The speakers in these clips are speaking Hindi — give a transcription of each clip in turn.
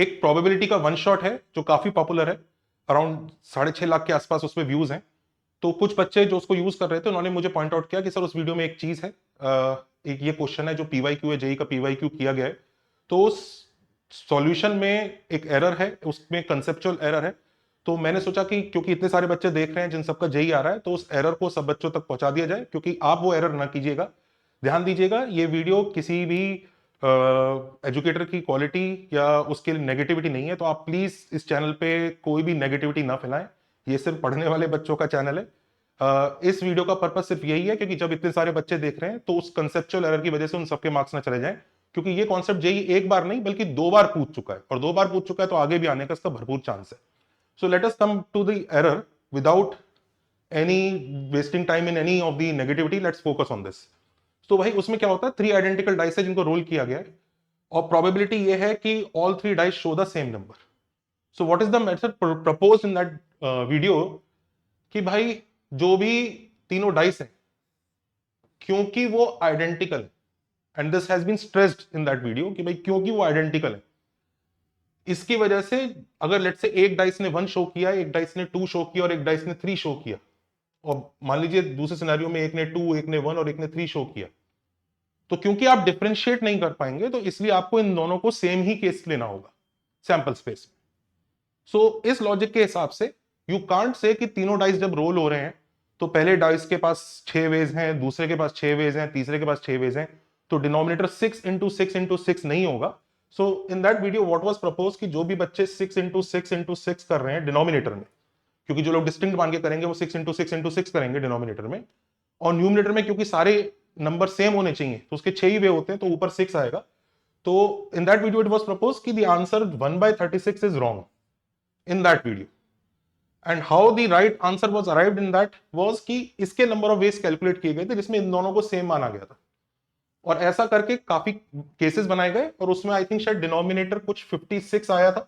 एक प्रोबेबिलिटी का वन शॉट है जो काफी पॉपुलर है, अराउंड 6.5 लाख के आसपास उसमें व्यूज हैं। तो कुछ बच्चे जो उसको यूज कर रहे थे उन्होंने मुझे पॉइंट आउट किया कि सर उस वीडियो में एक चीज है, एक ये क्वेश्चन है जो पीवाईक्यू है, जेई का पीवाईक्यू किया गया है, तो उस सॉल्यूशन में एक एरर है, उसमें कंसेप्चुअल एरर है। तो मैंने सोचा कि क्योंकि इतने सारे बच्चे देख रहे हैं जिन सबका जेई आ रहा है, तो उस एरर को सब बच्चों तक पहुंचा दिया जाए, क्योंकि आप वो एरर ना कीजिएगा। ध्यान दीजिएगा, ये वीडियो किसी भी एजुकेटर की क्वालिटी या उसके लिए नेगेटिविटी नहीं है, तो आप प्लीज इस चैनल पे कोई भी नेगेटिविटी ना फैलाएं। ये सिर्फ पढ़ने वाले बच्चों का चैनल है। इस वीडियो का पर्पस सिर्फ यही है क्योंकि जब इतने सारे बच्चे देख रहे हैं तो उस कंसेप्चुअल एरर की वजह से उन सबके मार्क्स ना चले जाएं, क्योंकि ये कॉन्सेप्ट जेई एक बार नहीं बल्कि 2 बार पूछ चुका है, और 2 बार पूछ चुका है तो आगे भी आने का इसका भरपूर चांस है। So let us come to the error without any wasting time in any of the negativity. Let's focus on this. तो भाई उसमें क्या होता है, 3 आइडेंटिकल डाइस है जिनको रोल किया गया है, और प्रोबेबिलिटी ये है कि all 3 dice show the same number. So what is the method proposed in that video, कि भाई जो भी तीनों डाइस हैं, क्योंकि वो identical, and this has been stressed in that video कि भाई क्योंकि वो आइडेंटिकल है, इसकी वजह से अगर लेट से एक डाइस ने 1 शो किया, एक डाइस ने 2 शो किया और एक डाइस ने 3 शो किया, और मान लीजिए दूसरे सिनेरियो में एक ने 2, एक ने 1 और एक ने 3 शो किया, तो क्योंकि आप डिफरेंशिएट नहीं कर पाएंगे तो इसलिए आपको इन दोनों को सेम ही केस लेना होगा सैंपल स्पेस में। सो इस लॉजिक के हिसाब से यू कांट से कि तीनों डाइस जब रोल हो रहे हैं तो पहले डाइस के पास 6 वेज हैं, दूसरे के पास 6 वेज हैं, तीसरे के पास 6 वेज हैं, तो डिनोमिनेटर 6 इंटू 6 इंटू 6 नहीं होगा। So in that video what was propose कि जो भी बच्चे 6 इंटू 6 इंटू 6 कर रहे हैं डिनोमिनेटर में, क्योंकि जो लोग डिस्टिंक्ट मान के करेंगे वो 6 इंटू 6 इंटू 6 करेंगे डिनोमिनेटर में, और न्यूमिनेटर में क्योंकि सारे नंबर सेम होने चाहिए तो उसके 6 ही वे होते हैं तो ऊपर 6 आएगा। तो in that video it was propose कि the answer 1/36 is wrong in that video, and how the right answer was arrived in that was कि इसके नंबर ऑफ वेज कैलकुलेट किए गए थे जिसमें इन दोनों को सेम माना गया था, और ऐसा करके काफी केसेस बनाए गए, और उसमें आई थिंक शायद डिनोमिनेटर कुछ 56 आया था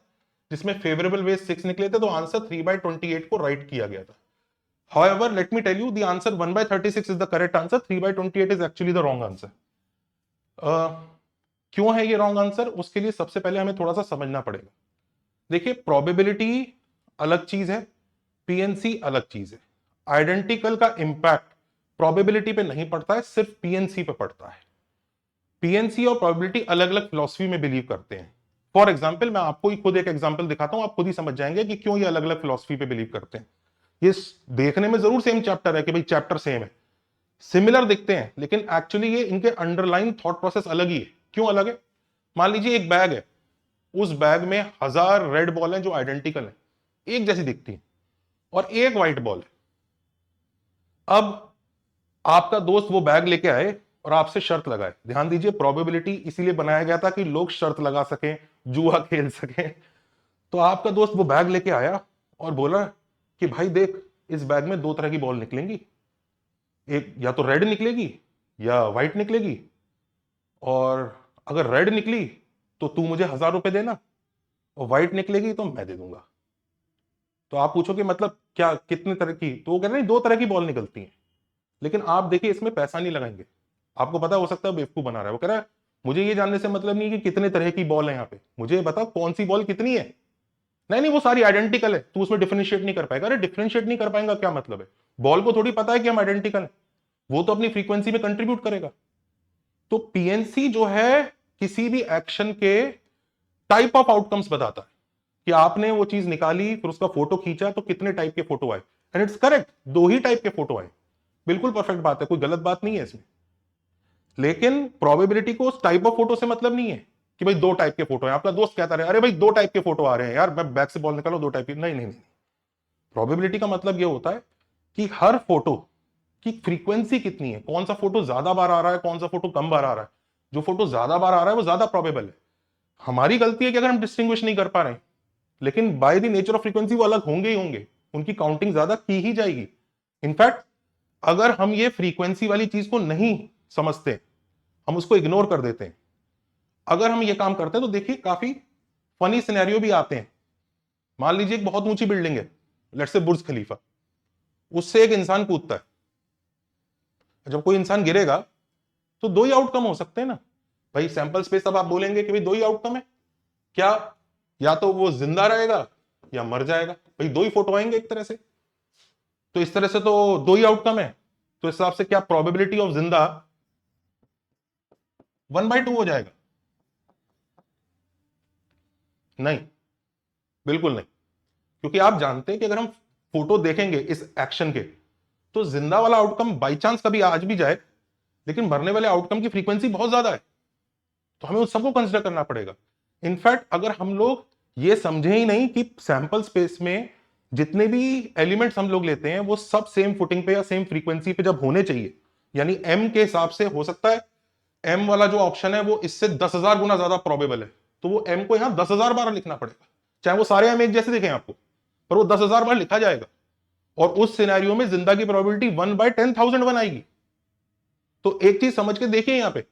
जिसमें फेवरेबल वेज 6 निकले थे, तो आंसर 3/28 को राइट किया गया था। However, let me tell you, the answer 1/36 is the correct answer. 3/28 is actually the wrong answer. क्यों है ये रॉन्ग आंसर, उसके लिए सबसे पहले हमें थोड़ा सा समझना पड़ेगा। देखिए, प्रोबेबिलिटी अलग चीज है, पीएनसी अलग चीज है। आइडेंटिकल का इंपैक्ट प्रोबेबिलिटी पे नहीं पड़ता है, सिर्फ पीएनसी पे पड़ता है। पीएनसी और प्रोबेबिलिटी अलग अलग फिलॉसफी में बिलीव करते हैं। फॉर एग्जाम्पल, मैं आपको ही खुद एक एग्जाम्पल दिखाता हूं, आप खुद ही समझ जाएंगे कि क्यों ये अलग अलग फिलॉसफी पे बिलीव करते हैं। ये देखने में जरूर सेम चैप्टर है कि भाई चैप्टर सेम है, सिमिलर दिखते हैं, लेकिन एक्चुअली ये इनके अंडरलाइन थॉट प्रोसेस अलग ही है। क्यों अलग है? मान लीजिए एक बैग है, उस बैग में 1000 रेड बॉल हैं जो आइडेंटिकल हैं, एक जैसी दिखती हैं, और एक व्हाइट बॉल है। अब आपका दोस्त वो बैग लेके आए और आपसे शर्त लगाए। ध्यान दीजिए, प्रोबेबिलिटी इसीलिए बनाया गया था कि लोग शर्त लगा सकें, जुआ खेल सकें। तो आपका दोस्त वो बैग लेके आया और बोला कि भाई देख, इस बैग में 2 तरह की बॉल निकलेंगी, एक या तो रेड निकलेगी या व्हाइट निकलेगी, और अगर रेड निकली तो तू मुझे 1000 रुपए देना, और व्हाइट निकलेगी तो मैं दे दूंगा। तो आप पूछोगे मतलब क्या, कितने तरह की? तो वो कह रहे हैं 2 तरह की बॉल निकलती हैं, लेकिन आप देखिए इसमें पैसा नहीं लगाएंगे। आपको पता हो सकता है बेवकूफ बना रहा है, वो कह रहा है मुझे ये जानने से मतलब नहीं कि कितने तरह की बॉल है यहाँ पे, मुझे बता कौन सी बॉल कितनी है। नहीं नहीं, वो सारी आइडेंटिकल है, तू उसमें डिफरेंशिएट नहीं कर पाएगा। अरे डिफरेंशिएट नहीं कर पाएगा क्या मतलब है? बॉल को थोड़ी पता है कि हम आइडेंटिकल है, वो तो अपनी फ्रीक्वेंसी में कंट्रीब्यूट करेगा। तो पीएनसी जो है किसी भी एक्शन के टाइप ऑफ आउटकम्स बताता है, कि आपने वो चीज निकाली फिर उसका फोटो खींचा तो कितने टाइप के फोटो आए, and it's correct, 2 he type के फोटो आए। बिल्कुल परफेक्ट बात है, कोई गलत बात नहीं है इसमें। लेकिन प्रोबेबिलिटी को उस टाइप ऑफ फोटो से मतलब नहीं है कि भाई 2 टाइप के फोटो है। आपका दोस्त कहता रहे अरे भाई 2 टाइप के फोटो आ रहे हैं यार, मैं बैग से बॉल निकालो 2 टाइप की। नहीं नहीं नहीं, प्रोबेबिलिटी का मतलब यह होता है कि हर फोटो की फ्रीक्वेंसी कितनी है, कौन सा फोटो ज्यादा बार आ रहा है, कौन सा फोटो कम बार आ रहा है। जो फोटो ज्यादा बार आ रहा है वो ज्यादा प्रोबेबल है। हमारी गलती है कि अगर हम डिस्टिंग्विश नहीं कर पा रहे हैं, लेकिन by the nature of frequency वो अलग होंगे ही होंगे, उनकी काउंटिंग ज्यादा की ही जाएगी। इनफैक्ट अगर हम ये फ्रीक्वेंसी वाली चीज को नहीं समझते, हम उसको इग्नोर कर देते हैं, अगर हम ये काम करते हैं तो देखिए काफी फनी सिनेरियो भी आते हैं। मान लीजिए एक बहुत ऊंची बिल्डिंग है, लेट्स से बुर्ज खलीफा, उससे एक इंसान कूदता है। जब कोई इंसान गिरेगा तो 2 ही आउटकम हो सकते हैं ना भाई, सैंपल स्पेस। अब आप बोलेंगे कि भाई 2 ही आउटकम है क्या, या तो वो जिंदा रहेगा या मर जाएगा। भाई दो ही फोटो आएंगे एक तरह से, तो इस तरह से तो दो ही आउटकम है। तो इस हिसाब से क्या प्रोबेबिलिटी ऑफ जिंदा 1/2 हो जाएगा? नहीं, बिल्कुल नहीं। क्योंकि आप जानते हैं कि अगर हम फोटो देखेंगे इस एक्शन के, तो जिंदा वाला आउटकम बाई चांस कभी आज भी जाए, लेकिन मरने वाले आउटकम की फ्रीक्वेंसी बहुत ज्यादा है, तो हमें उस सबको कंसिडर करना पड़ेगा। इनफैक्ट अगर हम लोग ये समझे ही नहीं कि सैंपल स्पेस में जितने भी एलिमेंट्स हम लोग लेते हैं वो सब सेम फुटिंग पे या सेम फ्रीक्वेंसी पे जब होने चाहिए, यानी एम के हिसाब से हो सकता है एम वाला जो ऑप्शन है वो इससे 10,000 गुना ज्यादा प्रोबेबल है, तो वो एम को यहां 10,000 बार लिखना पड़ेगा, चाहे वो सारे एम एक जैसे दिखें आपको, पर वो 10,000 बार लिखा जाएगा। और उस सिनेरियो में जिंदा की प्रोबेबिलिटी 1/10,001 आएगी। तो एक चीज समझ के देखिए यहां पे,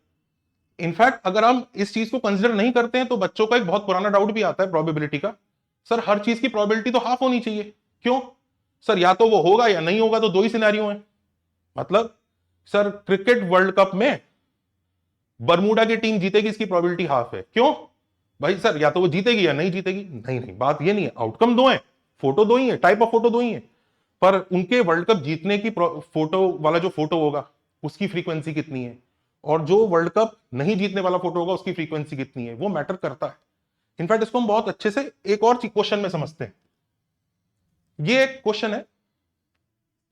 इनफैक्ट अगर हम इस चीज को कंसिडर नहीं करते हैं तो बच्चों का एक बहुत पुराना डाउट भी आता है प्रोबेबिलिटी का, सर हर चीज की प्रोबेबिलिटी तो हाफ होनी चाहिए, क्यों? सर या तो वो होगा या नहीं होगा, तो दो ही सिनेरियो हैं। मतलब सर क्रिकेट वर्ल्ड कप में बरमूडा की टीम जीतेगी, इसकी प्रोबेबिलिटी हाफ है, क्यों? भाई सर या तो वो जीतेगी या नहीं जीतेगी। नहीं नहीं, बात ये नहीं है, आउटकम दो है, फोटो दो ही है, टाइप ऑफ फोटो दो ही है, पर उनके वर्ल्ड कप जीतने की फोटो वाला जो फोटो होगा उसकी फ्रीक्वेंसी कितनी है, और जो वर्ल्ड कप नहीं जीतने वाला फोटो होगा उसकी फ्रीक्वेंसी कितनी है, वो मैटर करता है। इनफैक्ट इसको हम बहुत अच्छे से एक और क्वेश्चन में समझते हैं। ये एक क्वेश्चन है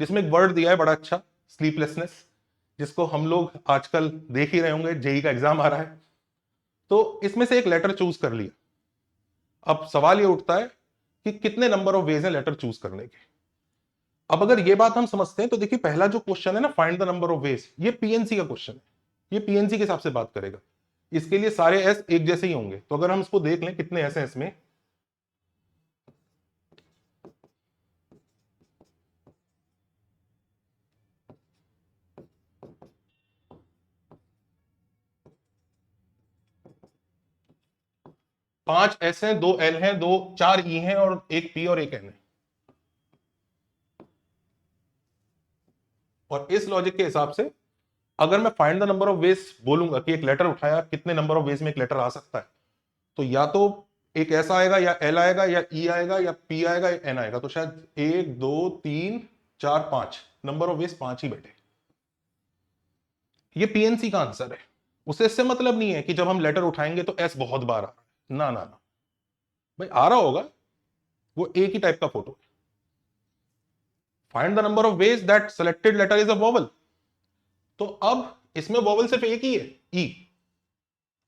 जिसमें एक वर्ड दिया है बड़ा अच्छा, स्लीपलेसनेस, जिसको हम लोग आजकल देख ही रहे होंगे, जेई का एग्जाम आ रहा है। तो इसमें से एक लेटर चूज कर लिया। अब सवाल ये उठता है कि कितने नंबर ऑफ वेज हैं लेटर चूज करने के। अब अगर ये बात हम समझते हैं तो देखिए पहला जो क्वेश्चन है ना, find the number of veg, ये पीएनसी का क्वेश्चन है, ये पीएनसी के हिसाब से बात करेगा। इसके लिए सारे एस एक जैसे ही होंगे। तो अगर हम इसको देख लें कितने एस हैं इसमें, पांच एस हैं, दो एल हैं, दो चार ई हैं, और एक पी और एक एन है। और इस लॉजिक के हिसाब से अगर मैं find the number of veg बोलूंगा कि एक लेटर उठाया, कितने नंबर ऑफ वेज में एक लेटर आ सकता है, तो या तो एक ऐसा आएगा, या एल आएगा, या ई आएगा, या पी आएगा, या एन आएगा। तो शायद एक दो तीन चार पांच नंबर ऑफ वेज, पांच ही बैठे। ये पीएनसी का आंसर है। उसे इससे मतलब नहीं है कि जब हम लेटर उठाएंगे तो एस बहुत बार आ रहा है, ना ना ना भाई, आ रहा होगा, वो एक ही टाइप का फोटो है। Find the number of ways that selected letter is a vowel. तो अब इसमें वॉवल सिर्फ एक ही है, ई।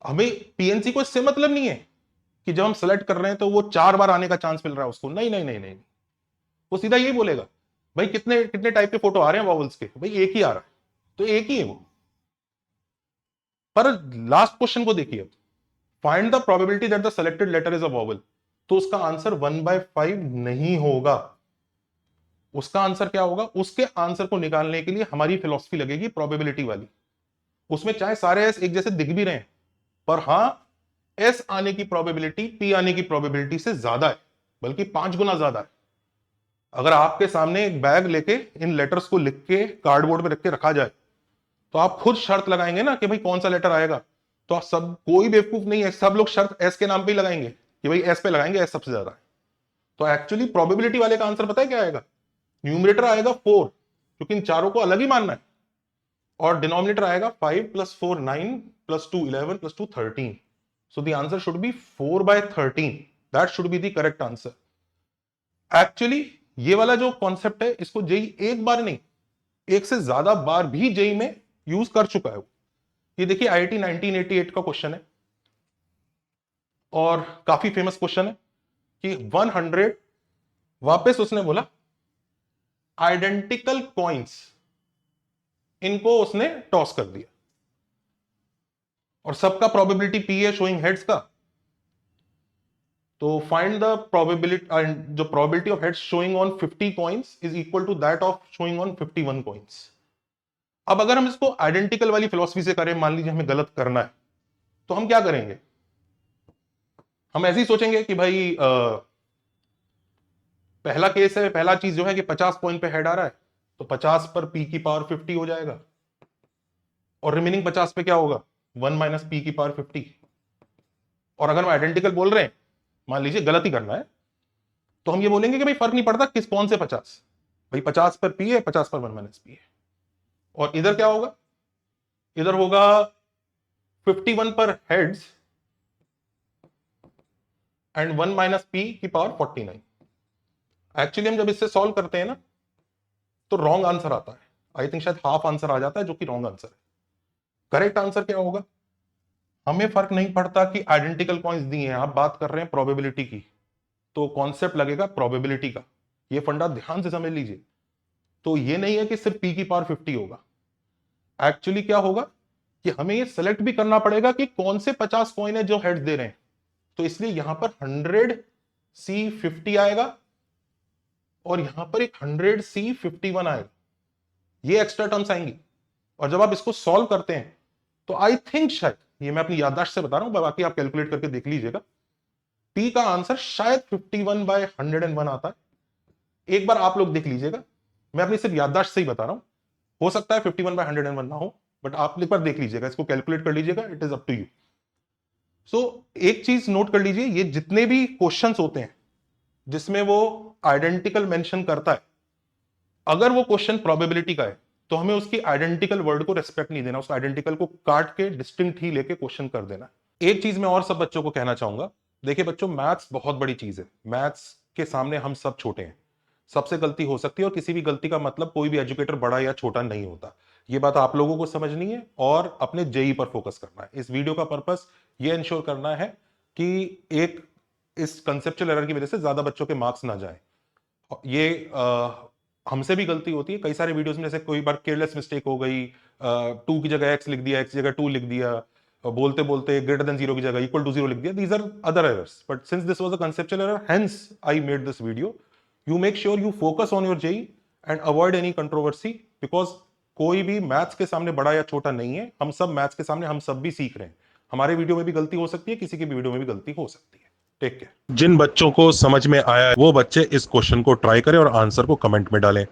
हमें पीएनसी को इससे मतलब नहीं है कि जब हम सेलेक्ट कर रहे हैं तो वो चार बार आने का चांस मिल रहा है उसको, नहीं नहीं नहीं नहीं, वो सीधा यही बोलेगा भाई कितने कितने टाइप के फोटो आ रहे हैं वॉवल्स के, भाई एक ही आ रहा है, तो एक ही है वो। पर लास्ट क्वेश्चन को देखिए, find the probability that the selected letter is a vowel. तो उसका आंसर 1/5 नहीं होगा। उसका आंसर क्या होगा? उसके आंसर को निकालने के लिए हमारी फिलॉसफी लगेगी प्रोबेबिलिटी वाली। उसमें चाहे सारे एस एक जैसे दिख भी रहे हैं, पर हां एस आने की प्रोबेबिलिटी पी आने की प्रोबेबिलिटी से ज्यादा है, बल्कि 5 गुना ज्यादा है। अगर आपके सामने एक बैग लेके इन लेटर्स को लिख के कार्डबोर्ड पे रख के रखा जाए, तो आप खुद शर्त लगाएंगे ना कि भाई कौन सा लेटर आएगा। तो आप सब, कोई बेवकूफ नहीं है, सब लोग शर्त एस के नाम पे ही लगाएंगे कि भाई एस पे लगाएंगे, एस सबसे ज्यादा है। तो एक्चुअली प्रोबेबिलिटी वाले का आंसर पता है क्या आएगा? न्यूमरेटर आएगा 4, क्योंकि इन चारों को अलग ही मानना है, और डिनोमिनेटर आएगा 5 + 4 9 + 2 11 + 2 13। So the answer should be 4/13। That should be the correct answer. Actually ये वाला जो कॉन्सेप्ट है इसको जेई एक बार नहीं, एक से ज्यादा बार भी जेई में यूज कर चुका है। ये देखिए आईआईटी 1988 का क्वेश्चन है, और काफी फेमस क्वेश्चन है कि 100, वापस उसने बोला आइडेंटिकल कॉइन्स, इनको उसने टॉस कर दिया, और सबका प्रोबेबिलिटी पी है शोइंग हेड्स का। तो फाइंड द प्रोबेबिलिटी, जो probability of heads showing on 50 coins is equal to that of showing on 51 coins. अब अगर हम इसको आइडेंटिकल वाली फिलॉसफी से करें, मान लीजिए हमें गलत करना है, तो हम क्या करेंगे? हम ऐसे ही सोचेंगे कि भाई पहला केस है, पहला चीज जो है कि 50 पॉइंट पे हेड आ रहा है, तो 50 पर पी की पावर 50 हो जाएगा, और रिमेनिंग 50 पे क्या होगा? 1 - p की पावर 50। और अगर हम आइडेंटिकल बोल रहे हैं, मान लीजिए गलत ही करना है, तो हम ये बोलेंगे कि भाई फर्क नहीं पड़ता किस कौन से 50, भाई 50 पर पी है, 50 पर 1 माइनस पी है। और इधर क्या होगा, इधर होगा 51 पर हेड्स एंड 1 माइनस पी की पावर 49। एक्चुअली हम जब इससे सॉल्व करते हैं ना तो रॉन्ग आंसर आता है, आई थिंक शायद हाफ आंसर आ जाता है, जो कि रॉन्ग आंसर है। करेक्ट आंसर क्या होगा, हमें फर्क नहीं पड़ता कि आइडेंटिकल कॉइंस दिए हैं, आप बात कर रहे हैं प्रोबेबिलिटी की, तो कॉन्सेप्ट लगेगा प्रोबेबिलिटी का। ये फंडा ध्यान से समझ लीजिए। तो ये नहीं है कि सिर्फ पी की पावर 50 होगा, एक्चुअली क्या होगा कि हमें ये सेलेक्ट भी करना पड़ेगा कि कौन से 50 कॉइन है जो हेड्स दे रहे हैं। तो इसलिए यहां पर 100 C 50 आएगा और यहां पर एक 100 C 51 आएगा, ये एक्स्ट्रा टर्म्स आएंगी। और जब आप इसको सॉल्व करते हैं तो आई थिंक शायद, ये मैं अपनी याददाश्त से बता रहा हूं, बाकी आप कैलकुलेट करके देख लीजिएगा, पी का आंसर शायद 51/101 आता है। एक बार आप लोग देख लीजिएगा, मैं अपनी सिर्फ याददाश्त से ही बता रहा हूं, हो सकता है 51/101 ना हो, बट आप एक बार देख लीजिएगा, इसको कैलकुलेट कर लीजिएगा, it is up to you. So एक चीज नोट कर लीजिए, ये जितने भी क्वेश्चंस होते हैं जिसमें वो आइडेंटिकल मेंशन करता है, अगर वो क्वेश्चन प्रोबेबिलिटी का है तो हमें उसकी आइडेंटिकल वर्ड को रेस्पेक्ट नहीं देना, उस आइडेंटिकल को काट के डिस्टिंक्ट ही लेके क्वेश्चन कर देना। एक चीज मैं और सब बच्चों को कहना चाहूंगा, देखिए बच्चों, मैथ्स बहुत बड़ी चीज है, मैथ्स के सामने हम सब छोटे हैं, सबसे गलती हो सकती है, और किसी भी गलती का मतलब कोई भी एजुकेटर बड़ा या छोटा नहीं होता। ये बात आप लोगों को समझनी है और अपने जेई पर फोकस करना है। इस वीडियो का पर्पस ये इंश्योर करना है कि एक इस कंसेप्चुअल एरर की वजह से ज्यादा बच्चों के मार्क्स ना जाए। ये हमसे भी गलती होती है कई सारे वीडियोस में, जैसे कोई बार केयरलेस मिस्टेक हो गई, 2 की जगह x लिख दिया, x की जगह 2 लिख दिया, बोलते बोलते ग्रेटर देन 0 की जगह इक्वल टू 0 लिख दिया। These are other errors, but since this was a conceptual error, hence I made this video. You make sure you focus on your JEE and avoid any controversy, because कोई भी मैथ्स के सामने बड़ा या छोटा नहीं है, हम सब मैथ्स के सामने हम सब भी सीख रहे हैं। हमारे वीडियो में भी गलती हो सकती है, किसी की भी वीडियो में भी गलती हो सकती है। Take care. जिन बच्चों को समझ में आया वो बच्चे इस क्वेश्चन को ट्राई करें और आंसर को कमेंट में डालें।